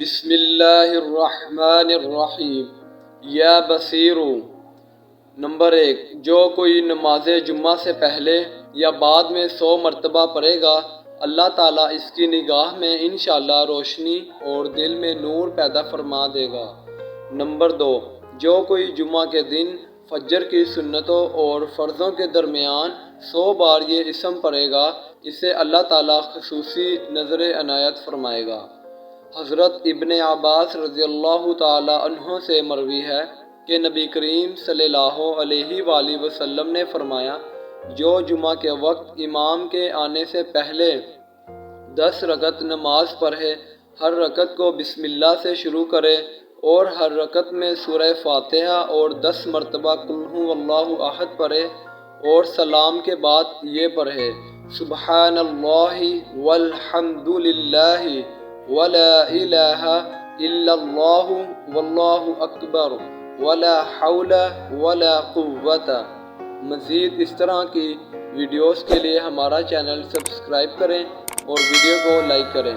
بسم اللہ الرحمن الرحیم یا بصیرو۔ نمبر 1، جو کوئی نماز جمعہ سے پہلے یا بعد میں 100 مرتبہ پڑھے گا، اللہ تعالیٰ اس کی نگاہ میں انشاءاللہ روشنی اور دل میں نور پیدا فرما دے گا۔ نمبر 2، جو کوئی جمعہ کے دن فجر کی سنتوں اور فرضوں کے درمیان 100 بار یہ اسم پڑھے گا، اسے اللہ تعالیٰ خصوصی نظر عنایت فرمائے گا۔ حضرت ابن عباس رضی اللہ تعالی عنہ سے مروی ہے کہ نبی کریم صلی اللہ علیہ وآلہ وسلم نے فرمایا، جو جمعہ کے وقت امام کے آنے سے پہلے 10 رکعت نماز پڑھے، ہر رکعت کو بسم اللہ سے شروع کرے اور ہر رکعت میں سورہ فاتحہ اور 10 مرتبہ قل ھو اللہ احد پڑھے اور سلام کے بعد یہ پڑھے، سبحان اللہ والحمد للہ ولا الہ الا اللہ واللہ اکبر ولا حول ولا قوت۔ مزید اس طرح کی ویڈیوز کے لیے ہمارا چینل سبسکرائب کریں اور ویڈیو کو لائک کریں۔